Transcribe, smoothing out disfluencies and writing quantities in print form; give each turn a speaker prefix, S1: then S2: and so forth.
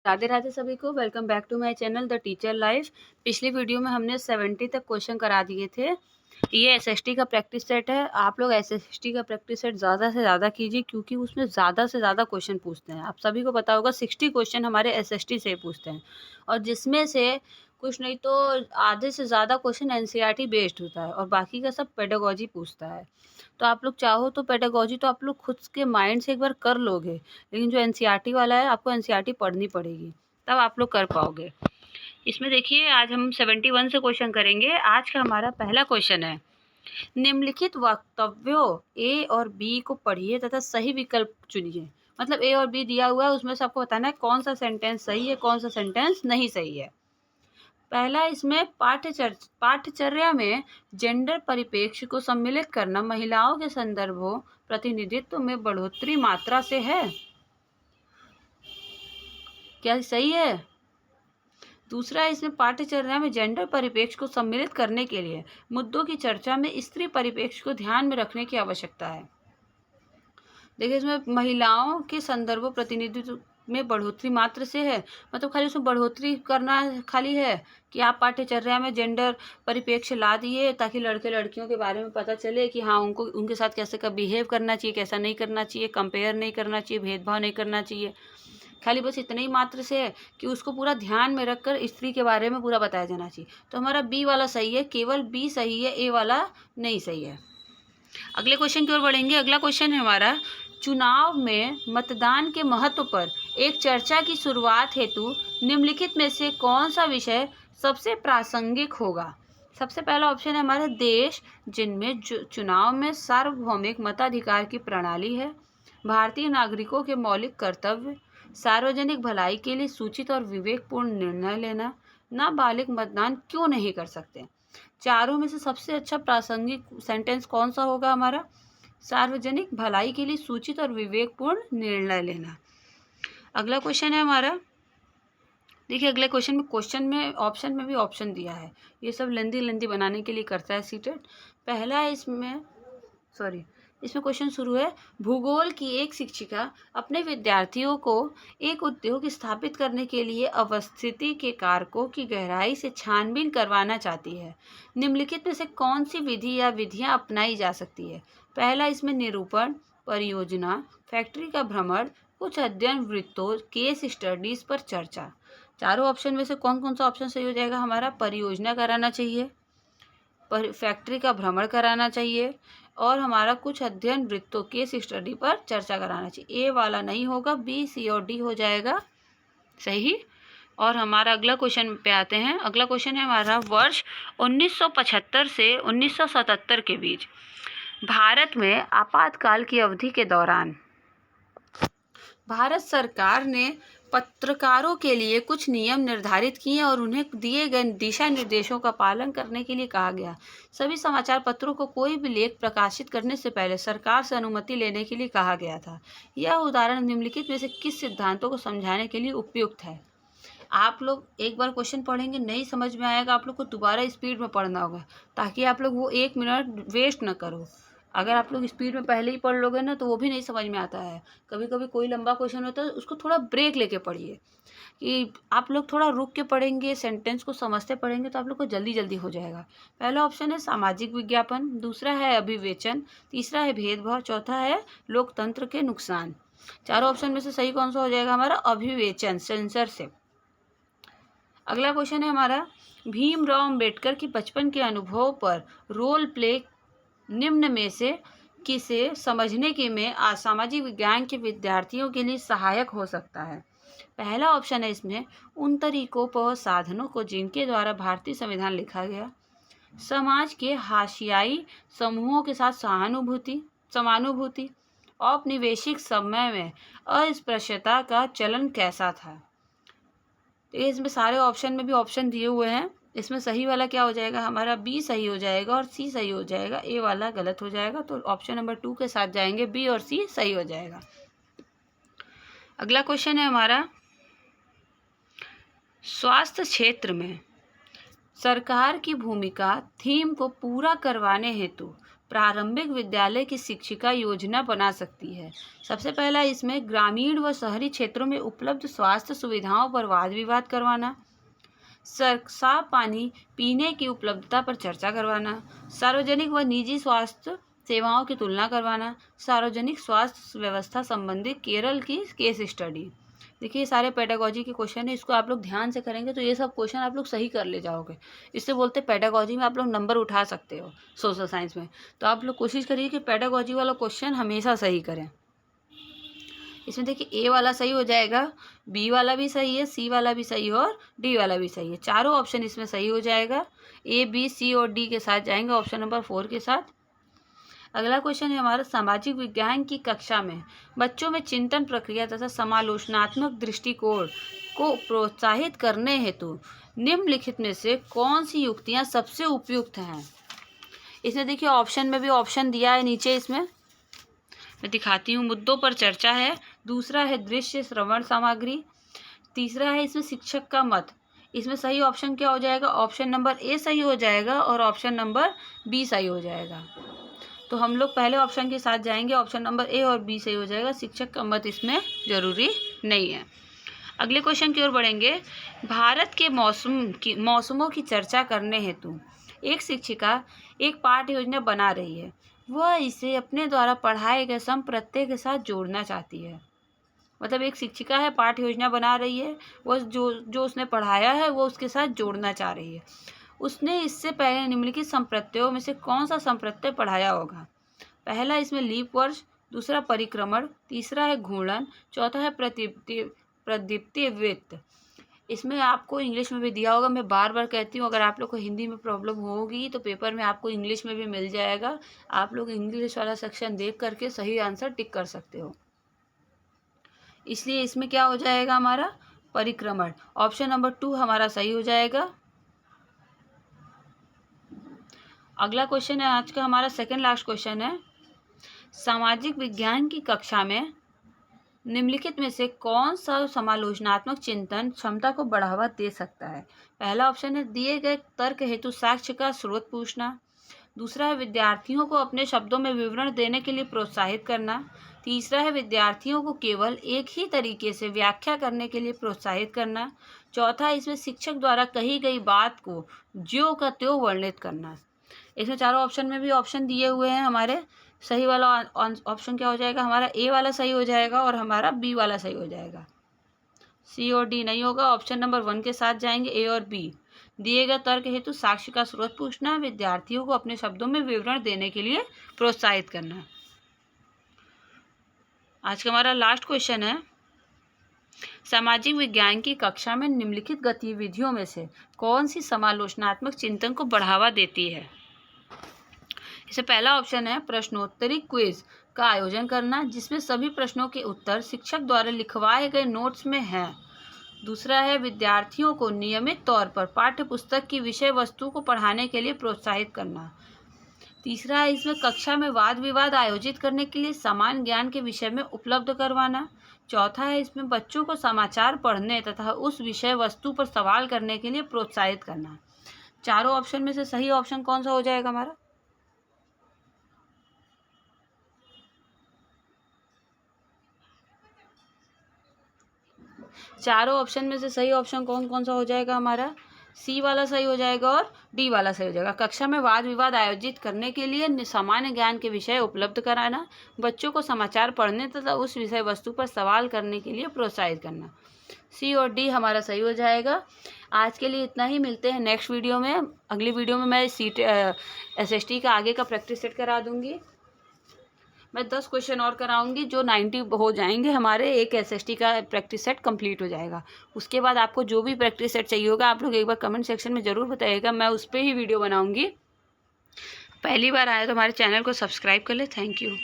S1: राधे राधे सभी को। Welcome back to my channel the teacher life. पिछली वीडियो में हमने 70 तक क्वेश्चन करा दिए थे। ये एसएसटी का प्रैक्टिस सेट है। आप लोग एसएसटी का प्रैक्टिस सेट ज़्यादा से ज़्यादा कीजिए क्योंकि उसमें ज़्यादा से ज़्यादा क्वेश्चन पूछते हैं। आप सभी को पता होगा 60 क्वेश्चन हमारे एसएसटी से पूछते हैं और जिसमें से कुछ नहीं तो आधे से ज़्यादा क्वेश्चन एनसीईआरटी बेस्ड होता है और बाकी का सब पेडागोजी पूछता है। तो आप लोग चाहो तो पेडागोजी तो आप लोग खुद के माइंड से एक बार कर लोगे, लेकिन जो एनसीईआरटी वाला है आपको एनसीईआरटी पढ़नी पड़ेगी, तब आप लोग कर पाओगे। इसमें देखिए आज हम 71 से क्वेश्चन करेंगे। आज का हमारा पहला क्वेश्चन है, निम्नलिखित वक्तव्यों ए और बी को पढ़िए तथा सही विकल्प चुनिए। मतलब ए और बी दिया हुआ है, उसमें से आपको बताना है कौन सा सेंटेंस सही है, कौन सा सेंटेंस नहीं सही है। पहला इसमें पाठ्यचर्या में जेंडर परिप्रेक्ष्य को सम्मिलित करना महिलाओं के संदर्भों प्रतिनिधित्व में बढ़ोतरी मात्रा से है। क्या सही है? दूसरा, इसमें पाठ्यचर्या में जेंडर परिप्रेक्ष्य को सम्मिलित करने के लिए मुद्दों की चर्चा में स्त्री परिप्रेक्ष्य को ध्यान में रखने की आवश्यकता है। देखिए इसमें महिलाओं के संदर्भ प्रतिनिधित्व में बढ़ोतरी मात्र से है, मतलब खाली उसमें बढ़ोतरी करना खाली है कि आप पाठ्यचर्या में जेंडर परिप्रेक्ष्य ला दिए ताकि लड़के लड़कियों के बारे में पता चले कि हाँ उनको उनके साथ कैसे का बिहेव करना चाहिए, कैसा नहीं करना चाहिए, कंपेयर नहीं करना चाहिए, भेदभाव नहीं करना चाहिए। खाली बस इतने ही मात्र से है कि उसको पूरा ध्यान में रखकर स्त्री के बारे में पूरा बताया जाना चाहिए। तो हमारा बी वाला सही है, केवल बी सही है, ए वाला नहीं सही है। अगले क्वेश्चन की ओर बढ़ेंगे। अगला क्वेश्चन है हमारा, चुनाव में मतदान के महत्व पर एक चर्चा की शुरुआत हेतु निम्नलिखित में से कौन सा विषय सबसे प्रासंगिक होगा। सबसे पहला ऑप्शन है हमारा देश जिनमें चुनाव में सार्वभौमिक मताधिकार की प्रणाली है, भारतीय नागरिकों के मौलिक कर्तव्य, सार्वजनिक भलाई के लिए सूचित और विवेकपूर्ण निर्णय लेना, नाबालिग मतदान क्यों नहीं कर सकते। चारों में से सबसे अच्छा प्रासंगिक सेंटेंस कौन सा होगा हमारा? सार्वजनिक भलाई के लिए सूचित और विवेकपूर्ण निर्णय लेना। अगला क्वेश्चन है हमारा, देखिए अगले क्वेश्चन में ऑप्शन में भी ऑप्शन दिया है। ये सब लेंदी बनाने के लिए करता है सीटेट। पहला है इसमें क्वेश्चन शुरू है, भूगोल की एक शिक्षिका अपने विद्यार्थियों को एक उद्योग स्थापित करने के लिए अवस्थिति के कारकों की गहराई से छानबीन करवाना चाहती है। निम्नलिखित में से कौन सी विधि या विधियां अपनाई जा सकती है। पहला इसमें निरूपण, परियोजना, फैक्ट्री का भ्रमण, कुछ अध्ययन वृत्तों, केस स्टडीज पर चर्चा। चारों ऑप्शन में से कौन कौन सा ऑप्शन सही हो जाएगा हमारा? परियोजना कराना चाहिए, फैक्ट्री का भ्रमण कराना चाहिए और हमारा कुछ अध्ययन वृत्तों केस स्टडी पर चर्चा कराना चाहिए। ए वाला नहीं होगा, बी, सी और डी हो जाएगा सही। और हमारा अगला क्वेश्चन पे आते हैं। अगला क्वेश्चन है हमारा, वर्ष 1975 से 1977 के बीच भारत में आपातकाल की अवधि के दौरान भारत सरकार ने पत्रकारों के लिए कुछ नियम निर्धारित किए और उन्हें दिए गए दिशा निर्देशों का पालन करने के लिए कहा गया। सभी समाचार पत्रों को कोई भी लेख प्रकाशित करने से पहले सरकार से अनुमति लेने के लिए कहा गया था। यह उदाहरण निम्नलिखित में से किस सिद्धांतों को समझाने के लिए उपयुक्त है। आप लोग एक बार क्वेश्चन पढ़ेंगे, नहीं समझ में आएगा, आप लोग को दोबारा स्पीड में पढ़ना होगा ताकि आप लोग वो 1 मिनट वेस्ट ना करो। अगर आप लोग स्पीड में पहले ही पढ़ लोगे ना तो वो भी नहीं समझ में आता है। कभी कभी कोई लंबा क्वेश्चन होता है उसको थोड़ा ब्रेक लेके पढ़िए, कि आप लोग थोड़ा रुक के पढ़ेंगे, सेंटेंस को समझते पढ़ेंगे तो आप लोग को जल्दी जल्दी हो जाएगा। पहला ऑप्शन है सामाजिक विज्ञापन, दूसरा है अभिवेचन, तीसरा है भेदभाव, चौथा है लोकतंत्र के नुकसान। चारों ऑप्शन में से सही कौन सा हो जाएगा हमारा? अभिवेचन, सेंसरशिप। अगला क्वेश्चन है हमारा, भीमराव अंबेडकर की बचपन के अनुभव पर रोल प्ले निम्न में से किसे समझने के में सामाजिक विज्ञान के विद्यार्थियों के लिए सहायक हो सकता है। पहला ऑप्शन है इसमें उन तरीकों व साधनों को जिनके द्वारा भारतीय संविधान लिखा गया, समाज के हाशियाई समूहों के साथ समानुभूति, औपनिवेशिक समय में अस्पृश्यता का चलन कैसा था। तो इसमें सारे ऑप्शन में भी ऑप्शन दिए हुए हैं। इसमें सही वाला क्या हो जाएगा हमारा? बी सही हो जाएगा और सी सही हो जाएगा, ए वाला गलत हो जाएगा। तो ऑप्शन नंबर 2 के साथ जाएंगे, बी और सी सही हो जाएगा। अगला क्वेश्चन है हमारा, स्वास्थ्य क्षेत्र में सरकार की भूमिका थीम को पूरा करवाने हेतु प्रारंभिक विद्यालय की शिक्षिका योजना बना सकती है? सबसे पहला इसमें ग्रामीण व शहरी क्षेत्रों में उपलब्ध स्वास्थ्य सुविधाओं पर वाद विवाद करवाना, साफ पानी पीने की उपलब्धता पर चर्चा करवाना, सार्वजनिक व निजी स्वास्थ्य सेवाओं की तुलना करवाना, सार्वजनिक स्वास्थ्य व्यवस्था संबंधी केरल की केस स्टडी। देखिए, ये सारे पेडागोजी के क्वेश्चन है, इसको आप लोग ध्यान से करेंगे तो ये सब क्वेश्चन आप लोग सही कर ले जाओगे। इससे बोलते पेडागोजी में आप लोग नंबर उठा सकते हो सोशल साइंस में। तो आप लोग कोशिश करिए कि पेडागोजी वाला क्वेश्चन हमेशा सही करें। इसमें देखिए, ए वाला सही हो जाएगा, बी वाला भी सही है, सी वाला भी सही है और डी वाला भी सही है। चारों ऑप्शन इसमें सही हो जाएगा। ए, बी, सी और डी के साथ जाएंगे ऑप्शन नंबर 4 के साथ। अगला क्वेश्चन है हमारा, सामाजिक विज्ञान की कक्षा में बच्चों में चिंतन प्रक्रिया तथा समालोचनात्मक दृष्टिकोण को प्रोत्साहित करने हेतु निम्नलिखित में से कौन सी युक्तियां सबसे उपयुक्त हैं? इसमें देखिए, ऑप्शन में भी ऑप्शन दिया है नीचे, इसमें मैं दिखाती हूँ। मुद्दों पर चर्चा है, दूसरा है दृश्य श्रवण सामग्री, तीसरा है इसमें शिक्षक का मत। इसमें सही ऑप्शन क्या हो जाएगा? ऑप्शन नंबर ए सही हो जाएगा और ऑप्शन नंबर बी सही हो जाएगा। तो हम लोग पहले ऑप्शन के साथ जाएंगे, ऑप्शन नंबर ए और बी सही हो जाएगा, शिक्षक का मत इसमें जरूरी नहीं है। अगले क्वेश्चन की ओर बढ़ेंगे। भारत के मौसमों की चर्चा करने हेतु एक शिक्षिका एक पाठ्य योजना बना रही है। वह इसे अपने द्वारा पढ़ाए गए सम प्रत्यय के साथ जोड़ना चाहती है। मतलब एक शिक्षिका है, पाठ्य योजना बना रही है, वह जो उसने पढ़ाया है वो उसके साथ जोड़ना चाह रही है। उसने इससे पहले निम्नलिखित संप्रत्ययों में से कौन सा संप्रत्यय पढ़ाया होगा? पहला इसमें लीप वर्ष, दूसरा परिक्रमण, तीसरा है घूर्णन, चौथा है प्रदीप्तीय वृत्त। इसमें आपको इंग्लिश में भी दिया होगा, मैं बार बार कहती हूँ, अगर आप लोग को हिंदी में प्रॉब्लम होगी तो पेपर में आपको इंग्लिश में भी मिल जाएगा। आप लोग इंग्लिश वाला सेक्शन देख करके सही आंसर टिक कर सकते हो। इसलिए इसमें क्या हो जाएगा हमारा? परिक्रमण। ऑप्शन नंबर 2 हमारा सही हो जाएगा। अगला क्वेश्चन है आज का हमारा सेकंड लास्ट क्वेश्चन है, सामाजिक विज्ञान की कक्षा में निम्नलिखित में से कौन सा समालोचनात्मक चिंतन क्षमता को बढ़ावा दे सकता है? पहला ऑप्शन है दिए गए तर्क हेतु साक्ष्य का स्रोत पूछना, दूसरा है विद्यार्थियों को अपने शब्दों में विवरण देने के लिए प्रोत्साहित करना, तीसरा है विद्यार्थियों को केवल एक ही तरीके से व्याख्या करने के लिए प्रोत्साहित करना, चौथा इसमें शिक्षक द्वारा कही गई बात को ज्यों का त्यों वर्णित करना। इसमें चारों ऑप्शन में भी ऑप्शन दिए हुए हैं हमारे। सही वाला ऑप्शन क्या हो जाएगा? हमारा ए वाला सही हो जाएगा और हमारा बी वाला सही हो जाएगा। सी और डी नहीं होगा। ऑप्शन नंबर 1 के साथ जाएंगे, ए और बी। दिए गए तर्क हेतु साक्ष्य का स्रोत पूछना, विद्यार्थियों को अपने शब्दों में विवरण देने के लिए प्रोत्साहित करना। आज का हमारा लास्ट क्वेश्चन है, सामाजिक विज्ञान की कक्षा में निम्नलिखित गतिविधियों में से कौन सी समालोचनात्मक चिंतन को बढ़ावा देती है? इसे पहला ऑप्शन है प्रश्नोत्तरी क्विज का आयोजन करना, जिसमें सभी प्रश्नों के उत्तर शिक्षक द्वारा लिखवाए गए नोट्स में हैं। दूसरा है विद्यार्थियों को नियमित तौर पर पाठ्य पुस्तक की विषय वस्तु को पढ़ाने के लिए प्रोत्साहित करना। तीसरा है इसमें कक्षा में वाद विवाद आयोजित करने के लिए समान ज्ञान के विषय में उपलब्ध करवाना। चौथा है इसमें बच्चों को समाचार पढ़ने तथा उस विषय वस्तु पर सवाल करने के लिए प्रोत्साहित करना। चारों ऑप्शन में से सही ऑप्शन कौन सा हो जाएगा हमारा? चारों ऑप्शन में से सही ऑप्शन कौन कौन सा हो जाएगा हमारा? सी वाला सही हो जाएगा और डी वाला सही हो जाएगा। कक्षा में वाद विवाद आयोजित करने के लिए सामान्य ज्ञान के विषय उपलब्ध कराना, बच्चों को समाचार पढ़ने तथा उस विषय वस्तु पर सवाल करने के लिए प्रोत्साहित करना। सी और डी हमारा सही हो जाएगा। आज के लिए इतना ही, मिलते हैं नेक्स्ट वीडियो में। अगली वीडियो में मैं SST का आगे का प्रैक्टिस सेट करा दूंगी। मैं 10 क्वेश्चन और कराऊंगी, जो 90 हो जाएंगे हमारे, एक SST का प्रैक्टिस सेट कंप्लीट हो जाएगा। उसके बाद आपको जो भी प्रैक्टिस सेट चाहिए होगा आप लोग एक बार कमेंट सेक्शन में ज़रूर बताइएगा, मैं उस पर ही वीडियो बनाऊंगी। पहली बार आए तो हमारे चैनल को सब्सक्राइब कर ले। Thank you.